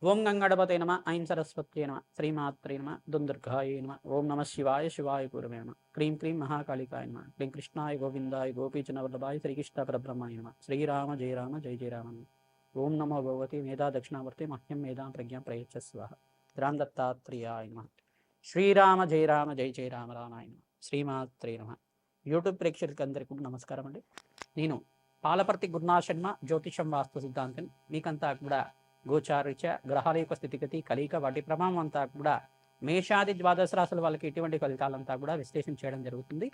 ఓం గంగణపతే నమ ఐం సరస్వత్యే నమ శ్రీమాత్రే నమ దుందుర్గాయ నమ ఓం నమ శివాయ శివాయ గురవే నమ క్రీం క్రీం మహాకాళికాయ నమ క్లీం కృష్ణాయ గోవిందాయ గోపీచన వల్లభాయ శ్రీకృష్ణ పరబ్రహ్మాయ నమ శ్రీరామ జయ రామ జయ జయ రామ ఓం నమో భగవతి మేధా దక్షిణావర్తి మహ్యం మేధాం ప్రజ్ఞాం ప్రయచ్చస్వ రామ్ దత్తాత్రేయాయ నమ శ్రీరామ జయ రామ జయ జయ రామ రామాయ నమ శ్రీమాత్రే నమ యూట్యూబ్ ప్రేక్షకులకి అందరికీ నమస్కారం అండి. నేను పాలపర్తి గురునాథ్ శర్మ జ్యోతిషం వాస్తు సిద్ధాంతం మీకంతా కూడా గోచారీత్యా గ్రహాల యొక్క స్థితిగతి కలియిక వాటి ప్రభావం అంతా కూడా మేషాది ద్వాదశ రాశుల వాళ్ళకి ఇటువంటి ఫలితాలంతా కూడా విశ్లేషణ చేయడం జరుగుతుంది.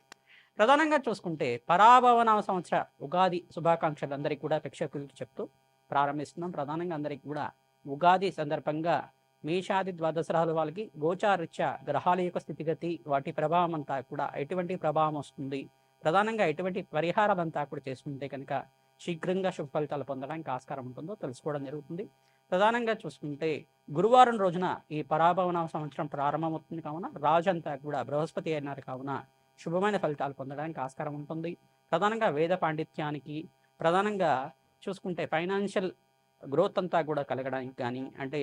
ప్రధానంగా చూసుకుంటే పరాభవనామ సంవత్సర ఉగాది శుభాకాంక్షలు అందరికీ కూడా ప్రేక్షకులకి చెప్తూ ప్రారంభిస్తున్నాం. ప్రధానంగా అందరికీ కూడా ఉగాది సందర్భంగా మేషాది ద్వాదశ రాశుల వాళ్ళకి గోచారీత్యా గ్రహాల యొక్క స్థితిగతి వాటి ప్రభావం అంతా కూడా ఎటువంటి ప్రభావం వస్తుంది, ప్రధానంగా ఎటువంటి పరిహారాలంతా కూడా చేసుకుంటే కనుక శీఘ్రంగా శుభ ఫలితాలు పొందడానికి ఆస్కారం ఉంటుందో తెలుసుకోవడం జరుగుతుంది. ప్రధానంగా చూసుకుంటే గురువారం రోజున ఈ పరాభవన సంవత్సరం ప్రారంభమవుతుంది కావున రాజు అంతా కూడా బృహస్పతి అయినారు కావున శుభమైన ఫలితాలు పొందడానికి ఆస్కారం ఉంటుంది. ప్రధానంగా వేద పాండిత్యానికి ప్రధానంగా చూసుకుంటే ఫైనాన్షియల్ గ్రోత్ అంతా కూడా కలగడానికి కానీ అంటే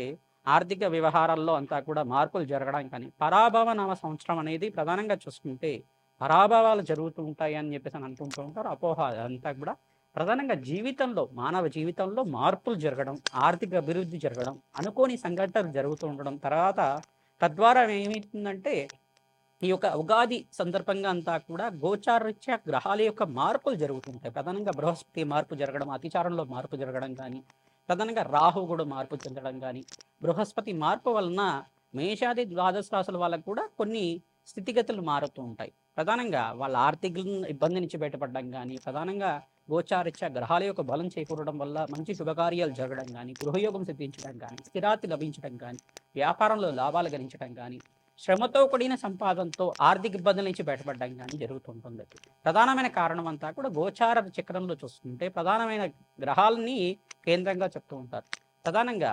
ఆర్థిక వ్యవహారాల్లో అంతా కూడా మార్పులు జరగడానికి కానీ పరాభవనామ సంవత్సరం అనేది ప్రధానంగా చూసుకుంటే పరాభవాలు జరుగుతూ ఉంటాయి అని చెప్పేసి అని అనుకుంటూ ఉంటారు. అపోహ అంతా కూడా ప్రధానంగా జీవితంలో మానవ జీవితంలో మార్పులు జరగడం, ఆర్థిక అభివృద్ధి జరగడం, అనుకోని సంఘటనలు జరుగుతూ ఉండడం తర్వాత తద్వారా ఏమవుతుందంటే ఈ యొక్క ఉగాది సందర్భంగా అంతా కూడా గోచారరీత్యా గ్రహాల యొక్క మార్పులు జరుగుతుంటాయి. ప్రధానంగా బృహస్పతి మార్పు జరగడం, అతిచారంలో మార్పు జరగడం కానీ, ప్రధానంగా రాహు కూడా మార్పు చెందడం కానీ, బృహస్పతి మార్పు వలన మేషాది ద్వాదశ రాశుల వాళ్ళకు కూడా కొన్ని స్థితిగతులు మారుతూ ఉంటాయి. ప్రధానంగా వాళ్ళ ఆర్థిక ఇబ్బంది నుంచి బయటపడడం కానీ, ప్రధానంగా గోచారీత్యా గ్రహాల యొక్క బలం చేకూరడం వల్ల మంచి శుభకార్యాలు జరగడం కానీ, గృహయోగం సిద్ధించడం కానీ, స్థిరాతి లభించడం కానీ, వ్యాపారంలో లాభాలు గణించడం కానీ, శ్రమతో కూడిన సంపాదనతో ఆర్థిక ఇబ్బందుల నుంచి బయటపడడం కానీ జరుగుతుంటుంది. ప్రధానమైన కారణం అంతా కూడా గోచార చక్రంలో చూసుకుంటే ప్రధానమైన గ్రహాలని కేంద్రంగా చెప్తూ ఉంటారు. ప్రధానంగా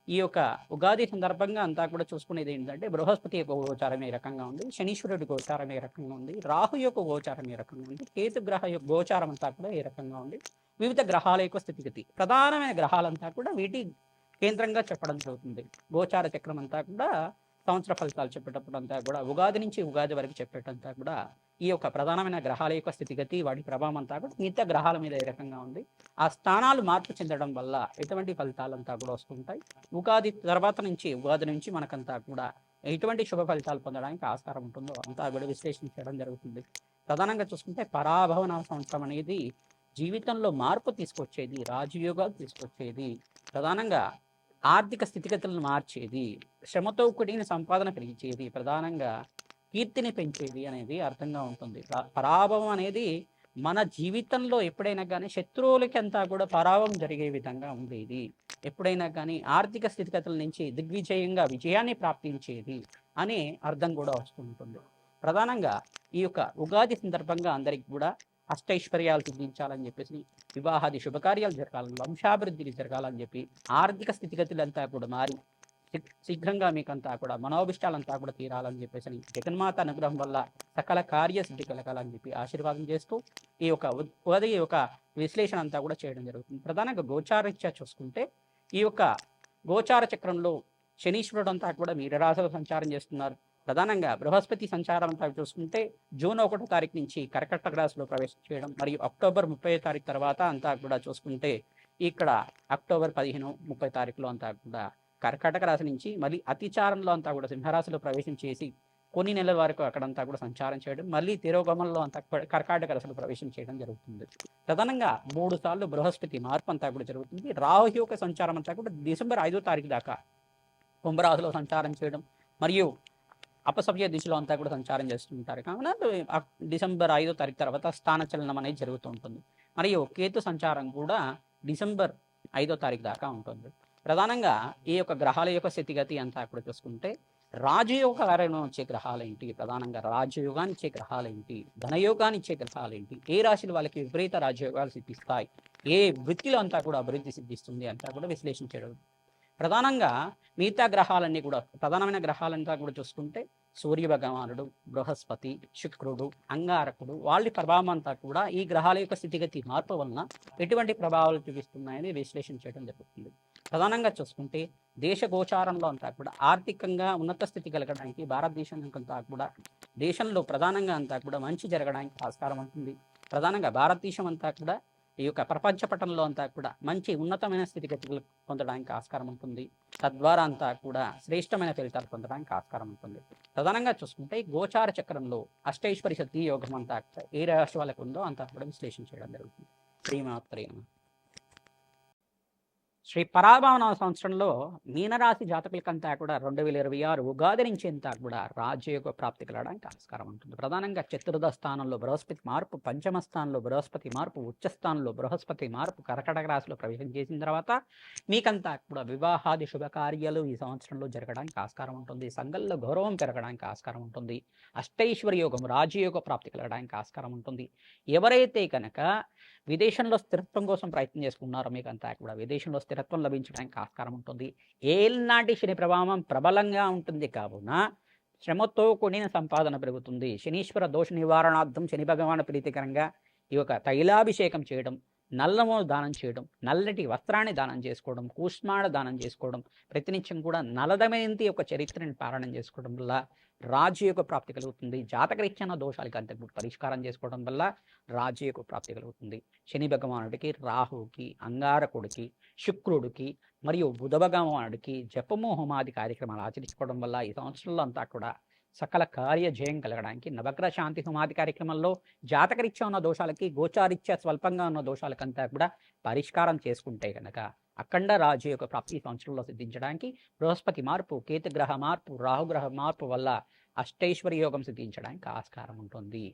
ఈ యొక్క ఉగాది సందర్భంగా అంతా కూడా చూసుకునేది ఏంటంటే బృహస్పతి యొక్క గోచారం ఏ రకంగా ఉంది, శనీశ్వరుడి గోచారం ఏ రకంగా ఉంది, రాహు యొక్క గోచారం ఏ రకంగా ఉంది, కేతు గ్రహ యొక్క గోచారం అంతా కూడా ఏ రకంగా ఉంది, వివిధ గ్రహాల యొక్క స్థితిగతి ప్రధానమైన గ్రహాలంతా కూడా వీటి కేంద్రంగా చెప్పడం జరుగుతుంది. గోచార చక్రం అంతా కూడా సంవత్సర ఫలితాలు చెప్పేటప్పుడు అంతా కూడా ఉగాది నుంచి ఉగాది వరకు చెప్పేటంతా కూడా ఈ యొక్క ప్రధానమైన గ్రహాల యొక్క స్థితిగతి వాటి ప్రభావం అంతా కూడా మిగతా గ్రహాల మీద ఏ రకంగా ఉంది, ఆ స్థానాలు మార్పు చెందడం వల్ల ఎటువంటి ఫలితాలంతా కూడా వస్తుంటాయి. ఉగాది తర్వాత నుంచి ఉగాది నుంచి మనకంతా కూడా ఎటువంటి శుభ ఫలితాలు పొందడానికి ఆస్కారం ఉంటుందో అంతా కూడా విశ్లేషించడం జరుగుతుంది. ప్రధానంగా చూసుకుంటే పరాభవన సంవత్సరం అనేది జీవితంలో మార్పు తీసుకొచ్చేది, రాజయోగాలు తీసుకొచ్చేది, ప్రధానంగా ఆర్థిక స్థితిగతులను మార్చేది, శ్రమతో కూడిన సంపాదన పెంచేది, ప్రధానంగా కీర్తిని పెంచేది అనేది అర్థంగా ఉంటుంది. పరాభవం అనేది మన జీవితంలో ఎప్పుడైనా కానీ శత్రువులకి అంతా కూడా పరాభవం జరిగే విధంగా ఉండేది. ఎప్పుడైనా కానీ ఆర్థిక స్థితిగతుల నుంచి దిగ్విజయంగా విజయాన్ని ప్రాప్తించేది అనే అర్థం కూడా వస్తుంటుంది. ప్రధానంగా ఈ యొక్క ఉగాది సందర్భంగా అందరికి కూడా అష్టైశ్వర్యాలు సిద్ధించాలని చెప్పేసి, వివాహాది శుభకార్యాలు జరగాలని, వంశాభివృద్ధి జరగాలని చెప్పి, ఆర్థిక స్థితిగతులంతా కూడా మారి శీఘ్రంగా మీకంతా కూడా మనోభిష్టాలంతా కూడా తీరాలని చెప్పేసి జగన్మాత అనుగ్రహం వల్ల సకల కార్యసిద్ధి కలగాలని చెప్పి ఆశీర్వాదం చేస్తూ ఈ యొక్క ఉదయ యొక్క విశ్లేషణ అంతా కూడా చేయడం జరుగుతుంది. ప్రధానంగా గోచారీత్యా చూసుకుంటే ఈ యొక్క గోచార చక్రంలో శనీశ్వరుడు అంతా కూడా మీనరాశిలో సంచారం చేస్తున్నారు. ప్రధానంగా బృహస్పతి సంచారం అంతా చూసుకుంటే జూన్ 1వ తారీఖు నుంచి కర్కటక రాశిలో ప్రవేశం చేయడం మరియు అక్టోబర్ 30వ తారీఖు తర్వాత అంతా కూడా చూసుకుంటే ఇక్కడ అక్టోబర్ 15-30 తారీఖులో అంతా కూడా కర్కాటక రాశి నుంచి మళ్ళీ అతిచారంలో అంతా కూడా సింహరాశిలో ప్రవేశం చేసి కొన్ని నెలల వరకు అక్కడంతా కూడా సంచారం చేయడం, మళ్ళీ తిరోగమనంలో అంతా కర్కాటక రాశిలో ప్రవేశం చేయడం జరుగుతుంది. ప్రధానంగా 3 సార్లు బృహస్పతి మార్పు అంతా కూడా జరుగుతుంది. రాహు యొక్క సంచారం అంతా కూడా డిసెంబర్ 5వ తారీఖు దాకా కుంభరాశిలో సంచారం చేయడం మరియు అపసవ్య దిశలో అంతా కూడా సంచారం చేస్తుంటారు. కావున డిసెంబర్ 5వ తారీఖు తర్వాత స్థానచలనం అనేది జరుగుతూ ఉంటుంది. మరియు కేతు సంచారం కూడా డిసెంబర్ 5వ తారీఖు దాకా ఉంటుంది. ప్రధానంగా ఈ యొక్క గ్రహాల యొక్క స్థితిగతి అంతా కూడా చూసుకుంటే రాజయోగాలను వచ్చే గ్రహాలు ఏంటి, ప్రధానంగా రాజయోగాన్ని ఇచ్చే గ్రహాలు ఏంటి, ధనయోగాన్ని ఇచ్చే గ్రహాలు ఏంటి, ఏ రాశులు వాళ్ళకి విపరీత రాజయోగాలు సిద్ధిస్తాయి, ఏ వృత్తిలో అంతా కూడా అభివృద్ధి సిద్ధిస్తుంది అంతా కూడా విశ్లేషించడం. ప్రధానంగా మిగతా గ్రహాలన్నీ కూడా ప్రధానమైన గ్రహాలంతా కూడా చూసుకుంటే సూర్య భగవానుడు, బృహస్పతి, శుక్రుడు, అంగారకుడు వాళ్ళ ప్రభావం అంతా కూడా ఈ గ్రహాల యొక్క స్థితిగతి మార్పు వలన ఎటువంటి ప్రభావాలు చూపిస్తున్నాయని విశ్లేషణ చేయడం జరుగుతుంది. ప్రధానంగా చూసుకుంటే దేశ గోచారంలో అంతా కూడా ఆర్థికంగా ఉన్నత స్థితి కలగడానికి భారతదేశం అంతా కూడా దేశంలో ప్రధానంగా అంతా కూడా మంచి జరగడానికి ఆస్కారం ఉంటుంది. ప్రధానంగా భారతదేశం అంతా కూడా ఈ యొక్క ప్రపంచ పటంలో అంతా కూడా మంచి ఉన్నతమైన స్థితిగతులు పొందడానికి ఆస్కారం ఉంటుంది. తద్వారా అంతా కూడా శ్రేష్టమైన ఫలితాలు పొందడానికి ఆస్కారం ఉంటుంది. ప్రధానంగా చూసుకుంటే గోచార చక్రంలో అష్టైశ్వర్య సిద్ధి యోగం అంతా ఏ రాశి వాళ్ళకు ఉందో అంతా కూడా విశ్లేషణ చేయడం జరుగుతుంది. శ్రీమాత్రే నమః. శ్రీ పరాభవన సంవత్సరంలో మీనరాశి జాతకులకంతా కూడా 2026 ఉగాది నుంచి అంతా కూడా రాజయోగ ప్రాప్తి కలగడానికి ఆస్కారం ఉంటుంది. ప్రధానంగా చతుర్థ స్థానంలో బృహస్పతి మార్పు, పంచమ స్థానంలో బృహస్పతి మార్పు, ఉచ్చ స్థానంలో బృహస్పతి మార్పు కర్కటక రాశిలో ప్రవేశం చేసిన తర్వాత మీకంతా కూడా వివాహాది శుభకార్యాలు ఈ సంవత్సరంలో జరగడానికి ఆస్కారం ఉంటుంది. సంఘంలో గౌరవం పెరగడానికి ఆస్కారం ఉంటుంది. అష్టైశ్వర్య యోగం రాజయోగ ప్రాప్తి కలగడానికి ఆస్కారం ఉంటుంది. ఎవరైతే కనుక విదేశంలో స్థిరత్వం కోసం ప్రయత్నం చేసుకున్నారో మీకంతా కూడా విదేశంలో స్థిరత్వం లభించడానికి ఆస్కారం ఉంటుంది. ఏళ్ళనాటి శని ప్రభావం ప్రబలంగా ఉంటుంది కావున శ్రమతో కూడిన సంపాదన పెరుగుతుంది. శనీశ్వర దోష నివారణార్థం శని భగవాను ప్రీతికరంగా ఈ యొక్క తైలాభిషేకం చేయడం, నల్లము దానం చేయడం, నల్లటి వస్త్రాన్ని దానం చేసుకోవడం, కూష్మాడ దానం చేసుకోవడం, ప్రతినిత్యం కూడా నలదమయంతి యొక్క చరిత్రని పారాయణం చేసుకోవడం వల్ల రాజయోగ ప్రాప్తి కలుగుతుంది. జాతకరీత్యా దోషాలకి అంత పరిష్కారం చేసుకోవడం వల్ల రాజయోగ ప్రాప్తి కలుగుతుంది. శని భగవానుడికి, రాహుకి, అంగారకుడికి, శుక్రుడికి మరియు బుధ భగవానుడికి జపము హోమాది కార్యక్రమాలు ఆచరించుకోవడం వల్ల ఈ సంవత్సరంలో అంతా కూడా సకల కార్య జయం కలగడానికి నవగ్రహ శాంతి హోమాది కార్యక్రమంలో జాతకరీత్యా ఉన్న దోషాలకి, గోచారీత్యా స్వల్పంగా ఉన్న దోషాలకంతా కూడా పరిష్కారం చేసుకుంటే కనుక అఖండ రాజయోగ ప్రాప్తి సంవత్సరంలో సిద్ధించడానికి బృహస్పతి మార్పు, కేతుగ్రహ మార్పు, రాహుగ్రహ మార్పు వల్ల అష్టైశ్వర్య యోగం సిద్ధించడానికి ఆస్కారం ఉంటుంది.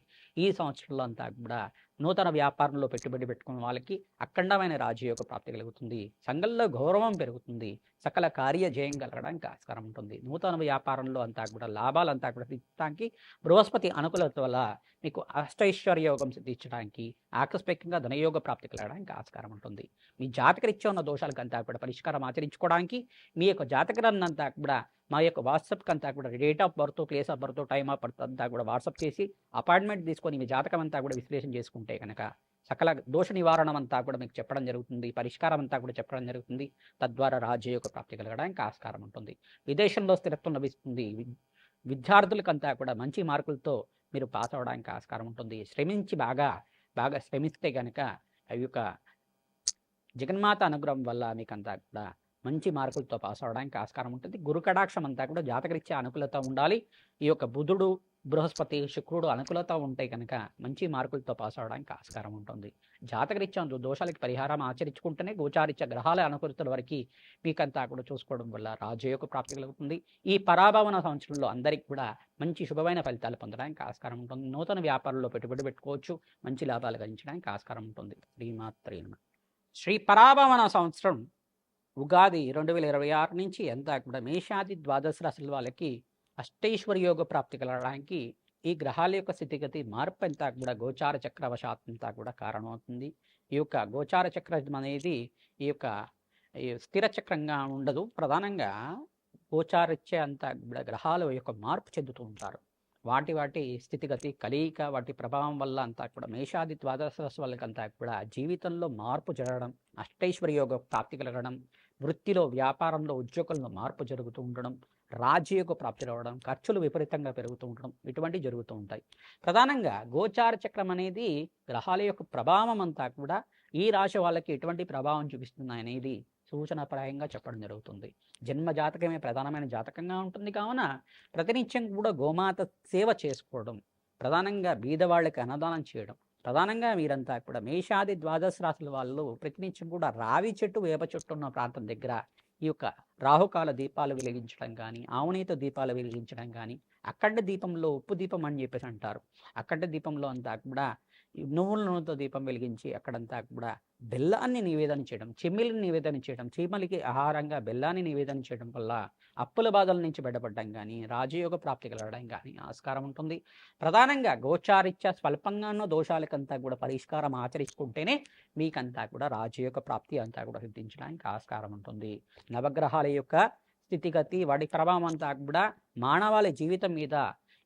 ఈ సంవత్సరంలో అంతా కూడా నూతన వ్యాపారంలో పెట్టుబడి పెట్టుకున్న వాళ్ళకి అఖండమైన రాజయోగ ప్రాప్తి కలుగుతుంది. సంఘంలో గౌరవం పెరుగుతుంది. సకల కార్య జయం కలగడానికి ఆస్కారం ఉంటుంది. నూతన వ్యాపారంలో అంతా కూడా లాభాలంతా కూడా సిద్ధించడానికి బృహస్పతి అనుకూలత వల్ల మీకు అష్టైశ్వర్య యోగం సిద్ధించడానికి ఆకస్మికంగా ధనయోగ ప్రాప్తి కలగడానికి ఆస్కారం ఉంటుంది. మీ జాతకరీత్యా ఉన్న దోషాలకంతా కూడా పరిష్కారం ఆచరించుకోవడానికి మీ యొక్క జాతకాన్ని అంతా కూడా మా యొక్క వాట్సాప్కి అంతా కూడా date of birth, place of birth, time of birth అంతా కూడా వాట్సాప్ చేసి అపాయింట్మెంట్ తీసుకొని మీ జాతకం అంతా కూడా విశ్లేషణ చేసుకుంటే కనుక సకల దోష నివారణం అంతా కూడా మీకు చెప్పడం జరుగుతుంది. పరిష్కారం అంతా కూడా చెప్పడం జరుగుతుంది. తద్వారా రాజయోగ ప్రాప్తి కలగడానికి ఆస్కారం ఉంటుంది. విదేశంలో స్థిరత్వం లభిస్తుంది. విద్యార్థులకంతా కూడా మంచి మార్కులతో మీరు పాస్ అవడానికి ఆస్కారం ఉంటుంది. శ్రమించి బాగా శ్రమిస్తే కనుక ఈ యొక్క జగన్మాత అనుగ్రహం వల్ల మీకంతా కూడా మంచి మార్కులతో పాస్ అవడానికి ఆస్కారం ఉంటుంది. గురు కటాక్షం అంతా కూడా జాతకరీత్యా అనుకూలత ఉండాలి. ఈ యొక్క బుధుడు, బృహస్పతి, శుక్రుడు అనుకూలత ఉంటే కనుక మంచి మార్కులతో పాస్ అవడానికి ఆస్కారం ఉంటుంది. జాతకరీత్యా దోషాలకి పరిహారం ఆచరించుకుంటేనే గోచారీత్యా గ్రహాల అనుకూలతల వరకు మీకంతా కూడా చూసుకోవడం వల్ల రాజయోగ ప్రాప్తి కలుగుతుంది. ఈ పరాభవన సంవత్సరంలో అందరికీ కూడా మంచి శుభమైన ఫలితాలు పొందడానికి ఆస్కారం ఉంటుంది. నూతన వ్యాపారంలో పెట్టుబడి పెట్టుకోవచ్చు. మంచి లాభాలు గడించడానికి ఆస్కారం ఉంటుంది. శ్రీమాత్రే నమః. శ్రీ పరాభవన సంవత్సరం ఉగాది 2026 నుంచి అంతా కూడా మేషాది ద్వాదశ రాశుల వాళ్ళకి అష్టైశ్వర్య యోగ ప్రాప్తి కలగడానికి ఈ గ్రహాల యొక్క స్థితిగతి మార్పు అంతా కూడా గోచార చక్రవశాత్ అంతా కూడా కారణమవుతుంది. ఈ యొక్క గోచార చక్రం అనేది ఈ యొక్క స్థిర చక్రంగా ఉండదు. ప్రధానంగా గోచారిత్య అంతా కూడా గ్రహాల యొక్క మార్పు చెందుతూ ఉంటారు. వాటి స్థితిగతి కలయిక, వాటి ప్రభావం వల్ల అంతా కూడా మేషాది ద్వాదశ రాశి వాళ్ళకంతా కూడా జీవితంలో మార్పు జరగడం, అష్టైశ్వర్య యోగ ప్రాప్తి కలగడం, వృత్తిలో, వ్యాపారంలో, ఉద్యోగంలో మార్పు జరుగుతూ ఉండడం, రాజయోగ ప్రాప్తి రావడం, ఖర్చులు విపరీతంగా పెరుగుతూ ఉండడం, ఇటువంటివి జరుగుతూ ఉంటాయి. ప్రధానంగా గోచార చక్రం అనేది గ్రహాల యొక్క ప్రభావం అంతా కూడా ఈ రాశి వాళ్ళకి ఎటువంటి ప్రభావం చూపిస్తుంది అనేది సూచనప్రాయంగా చెప్పడం జరుగుతుంది. జన్మ జాతకమే ప్రధానమైన జాతకంగా ఉంటుంది కావున ప్రతినిత్యం కూడా గోమాత సేవ చేసుకోవడం, ప్రధానంగా బీదవాళ్ళకి అన్నదానం చేయడం, ప్రధానంగా మీరంతా కూడా మేషాది ద్వాదశ రాశుల వాళ్ళు ప్రతినిత్యం కూడా రావి చెట్టు, వేప చెట్టు ఉన్న ప్రాంతం దగ్గర ఈ యొక్క రాహుకాల దీపాలు వెలిగించడం కానీ, ఆవునేత దీపాలు వెలిగించడం కానీ, అఖండ దీపంలో ఉప్పు దీపం అని చెప్పేసి అంటారు. అఖండ దీపంలో అంతా కూడా నువ్వుల నూనెతో దీపం వెలిగించి అక్కడంతా కూడా బెల్లాన్ని నివేదన చేయడం, చెమ్మిలిని నివేదన చేయడం, చీమలికి ఆహారంగా బెల్లాన్ని నివేదన చేయడం వల్ల అప్పుల బాధల నుంచి బయటపడడం కానీ, రాజయోగ ప్రాప్తి కలగడం కానీ ఆస్కారం ఉంటుంది. ప్రధానంగా గోచారిత్య స్వల్పంగా ఉన్న దోషాలకంతా కూడా పరిష్కారం ఆచరించుకుంటేనే మీకంతా కూడా రాజయోగ ప్రాప్తి అంతా కూడా సిద్ధించడానికి ఆస్కారం ఉంటుంది. నవగ్రహాల యొక్క స్థితిగతి, వాటి ప్రభావం అంతా కూడా మానవాళి జీవితం మీద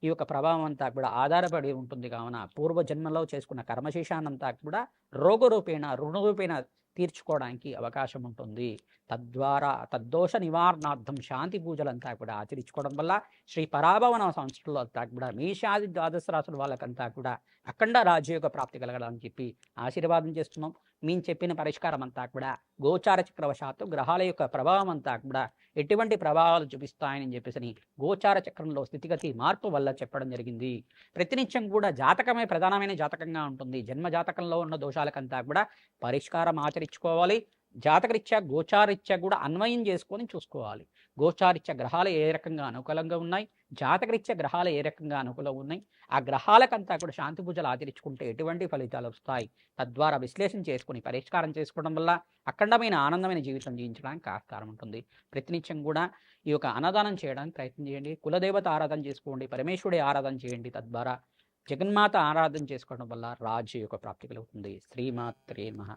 ఈ యొక్క ప్రభావం అంతా కూడా ఆధారపడి ఉంటుంది కావున పూర్వజన్మలో చేసుకున్న కర్మశేషాన్నంతా కూడా రోగరూపేణ, రుణరూపేణ తీర్చుకోవడానికి అవకాశం ఉంటుంది. తద్వారా తద్దోష నివారణార్థం శాంతి పూజలంతా కూడా ఆచరించుకోవడం వల్ల శ్రీ పరాభవన సంవత్సరంలో అంతా కూడా మేషాది ద్వాదశ రాశుల వాళ్ళకంతా కూడా అఖండ రాజయోగ ప్రాప్తి కలగడానికి చెప్పి ఆశీర్వాదం చేస్తున్నాం. మేము చెప్పిన పరిష్కారం అంతా కూడా గోచార చక్రవశాత్తు గ్రహాల యొక్క ప్రభావం అంతా కూడా ఎటువంటి ప్రభావాలు చూపిస్తాయని చెప్పేసి గోచార చక్రంలో స్థితిగతి మార్పు వల్ల చెప్పడం జరిగింది. ప్రతినిత్యం కూడా జాతకమే ప్రధానమైన జాతకంగా ఉంటుంది. జన్మ జాతకంలో ఉన్న దోషాలకంతా కూడా పరిష్కారం ఆచరించుకోవాలి. జాతకరీత్యా గోచారీత్యా కూడా అన్వయం చేసుకొని చూసుకోవాలి. గోచారీత్యా గ్రహాలు ఏ రకంగా అనుకూలంగా ఉన్నాయి, జాతకరీత్యా గ్రహాలు ఏ రకంగా అనుకూలంగా ఉన్నాయి, ఆ గ్రహాలకంతా కూడా శాంతి పూజలు ఆచరించుకుంటే ఎటువంటి ఫలితాలు వస్తాయి, తద్వారా విశ్లేషణ చేసుకుని పరిష్కారం చేసుకోవడం వల్ల అఖండమైన ఆనందమైన జీవితం జీవించడానికి ఆస్కారం ఉంటుంది. ప్రతినిత్యం కూడా ఈ యొక్క అన్నదానం చేయడానికి ప్రయత్నం చేయండి. కులదేవత ఆరాధన చేసుకోండి, పరమేశ్వరుడి ఆరాధన చేయండి. తద్వారా జగన్మాత ఆరాధన చేసుకోవడం వల్ల రాజ్య యొక్క ప్రాప్తి కలుగుతుంది. శ్రీమాత్రే నమః.